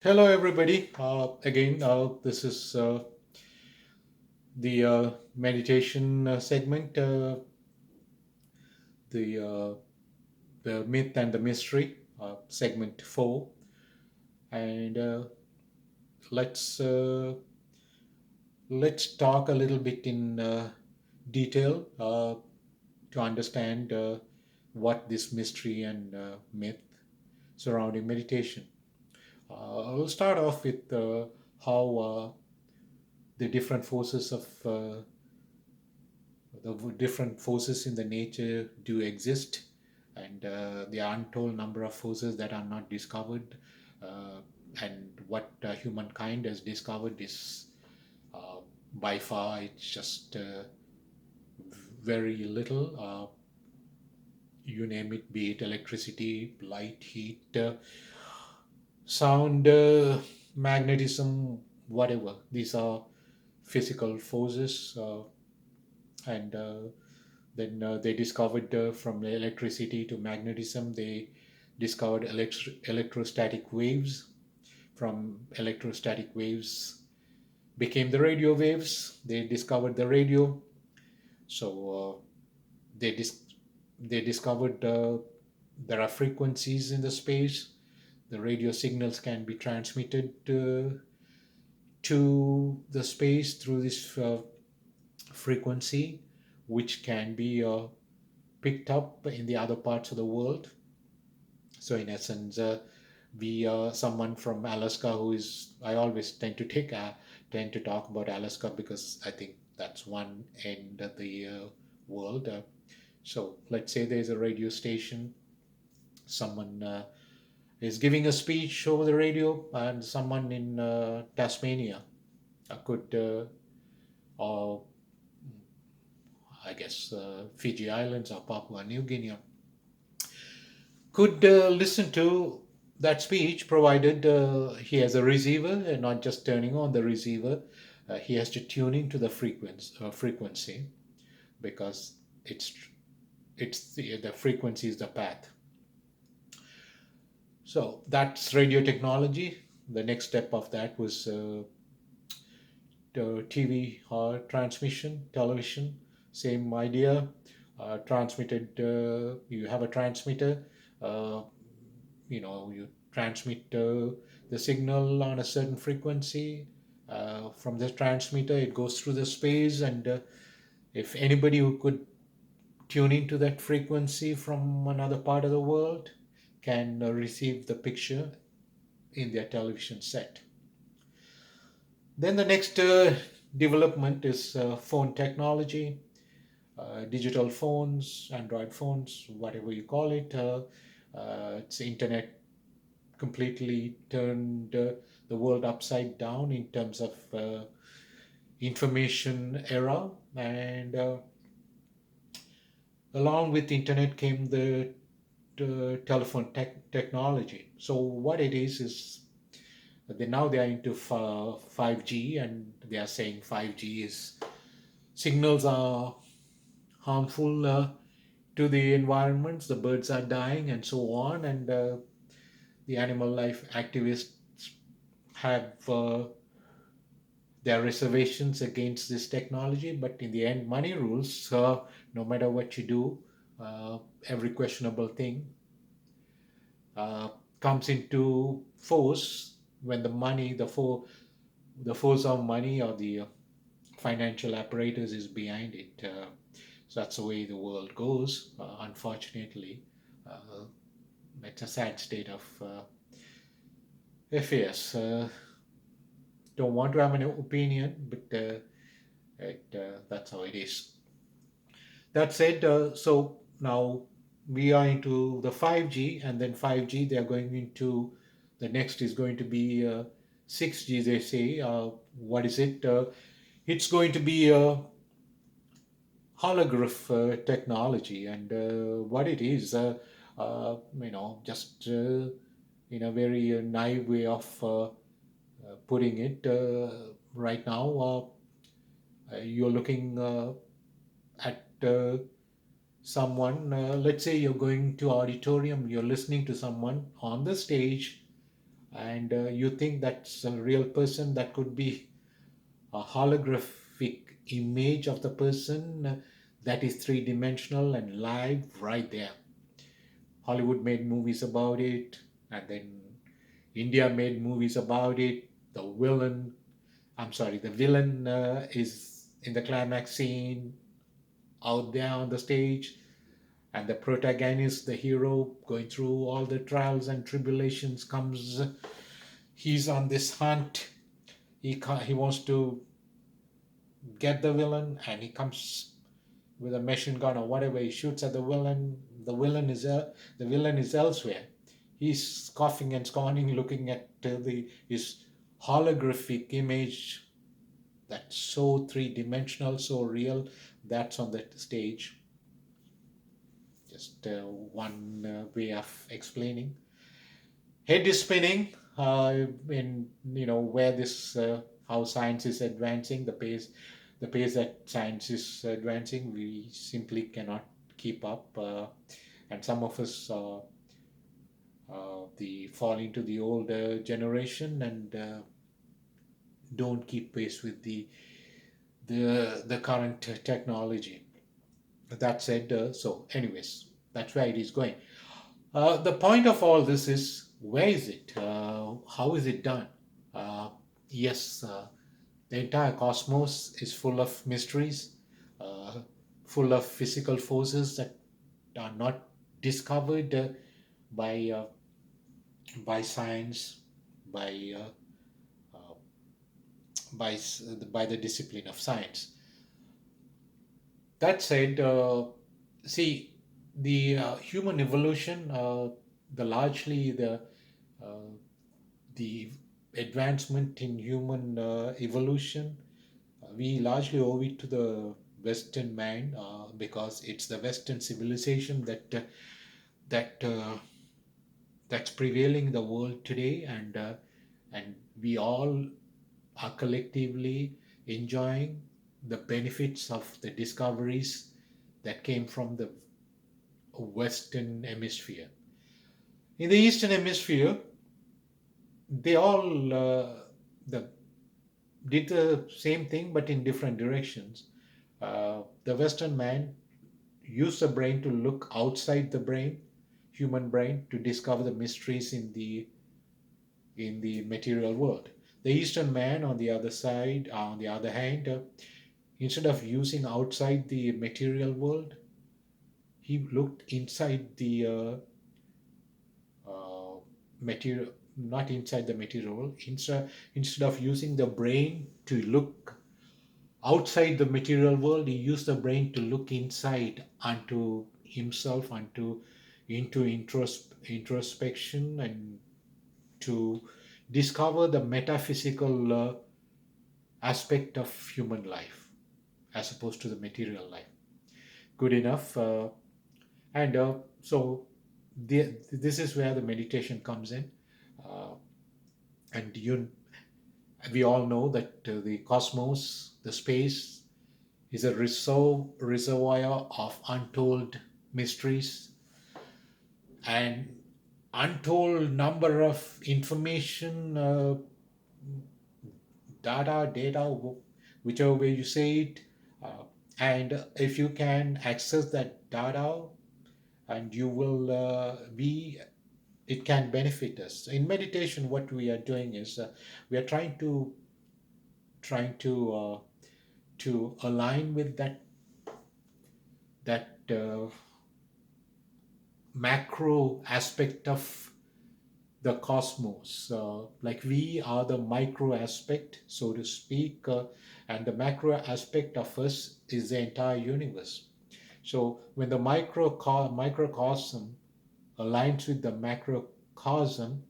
Hello, everybody. Again, this is the meditation segment, the the myth and the mystery, segment four, and let's uh, let's talk a little bit in detail to understand what this mystery and myth surrounding meditation. I'll start off with how the different forces of the different forces in the nature do exist, and the untold number of forces that are not discovered, uh, and what humankind has discovered is uh, by far it's just very little. You name it, be it electricity, light, heat, sound, magnetism, whatever. These are physical forces, and then they discovered from electricity to magnetism. They discovered electrostatic waves. From electrostatic waves became the radio waves. They discovered the radio. So they dis- they discovered there are frequencies in the space. The radio signals can be transmitted to the space through this frequency, which can be picked up in the other parts of the world. So in essence, we someone from Alaska who is I always tend to talk about Alaska because I think that's one end of the world. So let's say there's a radio station. Someone is giving a speech over the radio, and someone in Tasmania could, or I guess Fiji Islands or Papua New Guinea, could listen to that speech, provided he has a receiver and not just turning on the receiver. He has to tune into the frequency, because it's the frequency is the path. So that's radio technology. The next step of that was the TV transmission, television. Same idea. Transmitted. You have a transmitter. Uh, you transmit the signal on a certain frequency. From the transmitter it goes through the space, and if anybody who could tune into that frequency from another part of the world can receive the picture in their television set. Then the next development is phone technology, digital phones, Android phones, whatever you call it. It's internet completely turned the world upside down in terms of information era, and along with the internet came the telephone technology. So what it is they are into 5G, and they are saying 5G is signals are harmful to the environments, the birds are dying and so on, and the animal life activists have there are reservations against this technology, but in the end, money rules. So no matter what you do, every questionable thing uh, comes into force when the force of money or the financial apparatus is behind it. So that's the way the world goes. Unfortunately, uh, it's a sad state of affairs. Don't want to have an opinion, but that's how it is. That said, so now we are into the 5G, and then 5G, they are going into the next is going to be 6G, they say. What is it? It's going to be a holograph technology, and what it is, just in a very naive way of putting it, right now, you're looking at someone, let's say you're going to auditorium, you're listening to someone on the stage, and you think that's a real person. That could be a holographic image of the person that is three-dimensional and live right there. Hollywood made movies about it, and then India made movies about it. The villain is in the climax scene out there on the stage, and the protagonist, the hero, going through all the trials and tribulations, comes. He's on this hunt. He wants to get the villain, and he comes with a machine gun or whatever. He shoots at the villain. The villain is elsewhere. He's scoffing and scorning, looking at the his holographic image that's so three-dimensional, so real. That's on the stage. Just one way of explaining. Head is spinning. In where this how science is advancing, the pace that science is advancing, we simply cannot keep up. And some of us the fall into the older generation and don't keep pace with the current technology. That said, anyways, that's where it is going. The point of all this is, where is it? How is it done? Uh, yes, the entire cosmos is full of mysteries, uh, full of physical forces that are not discovered by by science, by uh, by the discipline of science. That said, see, the human evolution, uh, the advancement in human evolution, we largely owe it to the Western man, because it's the Western civilization that that's prevailing in the world today, and we all are collectively enjoying the benefits of the discoveries that came from the Western Hemisphere. In the Eastern Hemisphere, they all did the same thing but in different directions. The Western man used the brain to look outside the brain, human brain, to discover the mysteries in the material world. The Eastern man, on the other side, on the other hand, instead of using outside the material world, he looked inside the material, not inside the material world. Instead of using the brain to look outside the material world, he used the brain to look inside unto himself, into introspection, and to discover the metaphysical aspect of human life as opposed to the material life. Good enough. And so this is where the meditation comes in. Uh, and we all know that the cosmos, the space, is a reservoir of untold mysteries and untold number of information, data, whichever way you say it. Uh, and if you can access that data, and you will be it can benefit us. In meditation, what we are doing is we are trying to align with that macro aspect of the cosmos. Like we are the micro aspect, so to speak, and the macro aspect of us is the entire universe. So when the microcosm aligns with the macrocosm,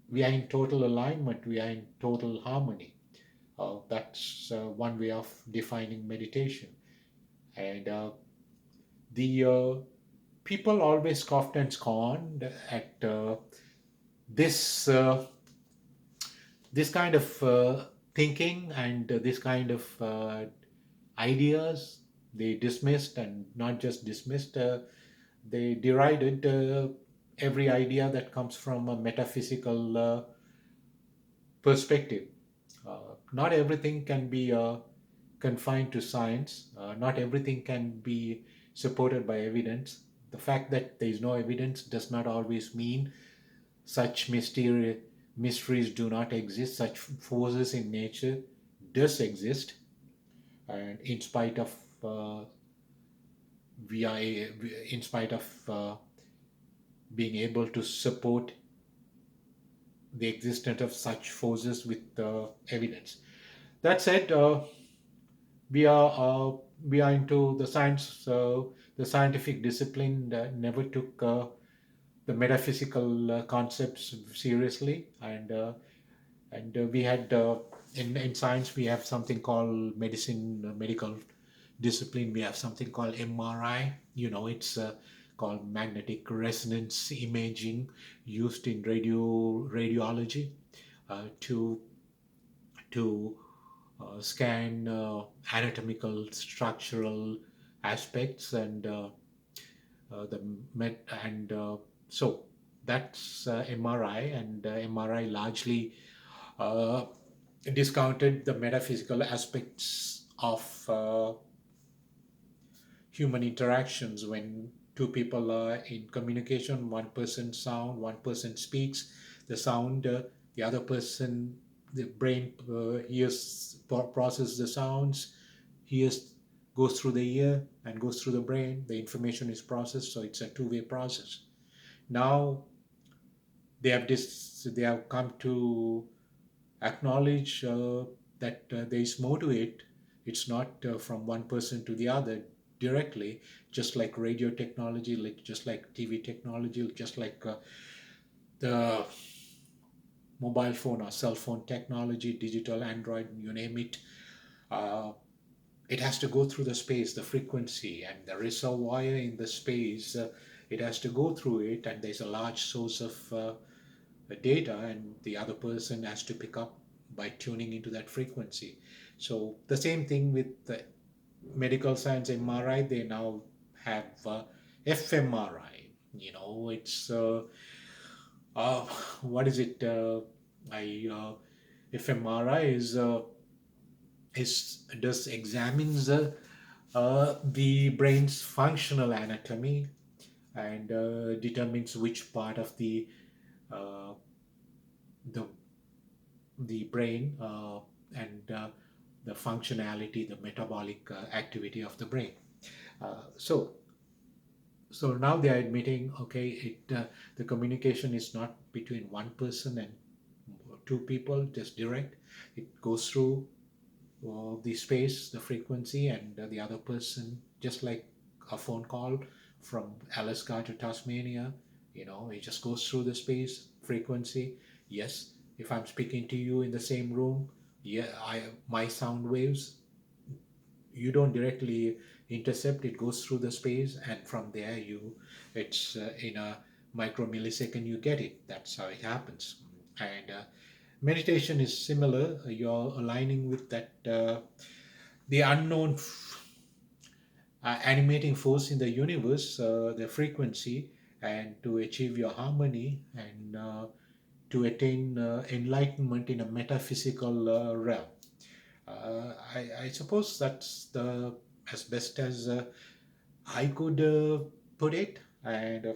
we are in total alignment, we are in total harmony. That's one way of defining meditation. And the people always scoffed and scorned at this this kind of thinking and this kind of ideas. They dismissed, and not just dismissed, they derided every idea that comes from a metaphysical perspective. Not everything can be confined to science. Not everything can be supported by evidence. The fact that there is no evidence does not always mean such mysteries do not exist. Such forces in nature does exist, and in spite of uh, we are in spite of being able to support the existence of such forces with evidence. That said, we are uh, we are into the science, the scientific discipline that never took the metaphysical concepts seriously, and we had in science we have something called medicine, medical discipline. We have something called MRI. It's called magnetic resonance imaging, used in radiology to scan anatomical structural aspects the met and so that's MRI, and MRI largely uh, discounted the metaphysical aspects of human interactions. When two people are in communication, one person sound, one person speaks the sound, the other person, the brain hears, processes the sounds, hears, goes through the ear and goes through the brain, the information is processed, so it's a two-way process. Now they have come to acknowledge that there is more to it. It's not from one person to the other directly, just like radio technology, like just like TV technology, just like the mobile phone or cell phone technology, digital Android, you name it. Uh, it has to go through the space, the frequency, and there is a wire in the space. It has to go through it, and there's a large source of data, and the other person has to pick up by tuning into that frequency. So the same thing with the medical science MRI. They now have fMRI. It's uh, what is it? I fMRI is does examines the brain's functional anatomy and determines which part of uh, the the brain and the functionality, the metabolic activity of the brain. So now they are admitting, okay, the communication is not between one person and two people, just direct. It goes through the space, the frequency, and the other person, just like a phone call from Alaska to Tasmania. It just goes through the space, frequency. Yes, if I'm speaking to you in the same room, yeah, my sound waves, you don't directly intercept. It goes through the space, and from there it's in a micromillisecond you get it. That's how it happens. And meditation is similar. You're aligning with that the unknown animating force in the universe, the frequency, and to achieve your harmony and to attain enlightenment in a metaphysical realm. I suppose that's the as best as I could put it, and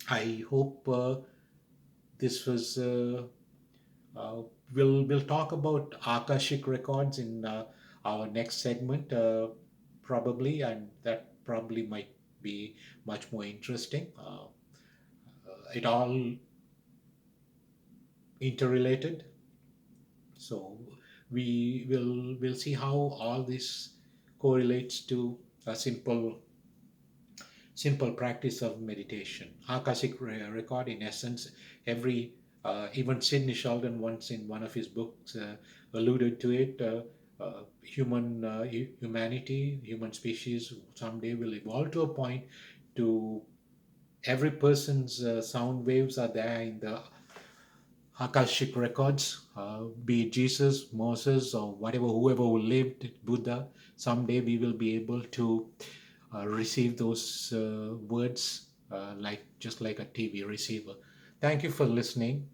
I hope this was. Uh, we'll talk about Akashic records in our next segment, probably, and that probably might be much more interesting. It all interrelated, so we'll see how all this correlates to a simple practice of meditation. Akashic record, in essence, every even Sidney Sheldon once in one of his books alluded to it. Humanity, human species, someday will evolve to a point to every person's sound waves are there in the Akashic records, be it Jesus, Moses, or whatever, whoever who lived, Buddha. Someday we will be able to receive those words like just like a TV receiver. Thank you for listening.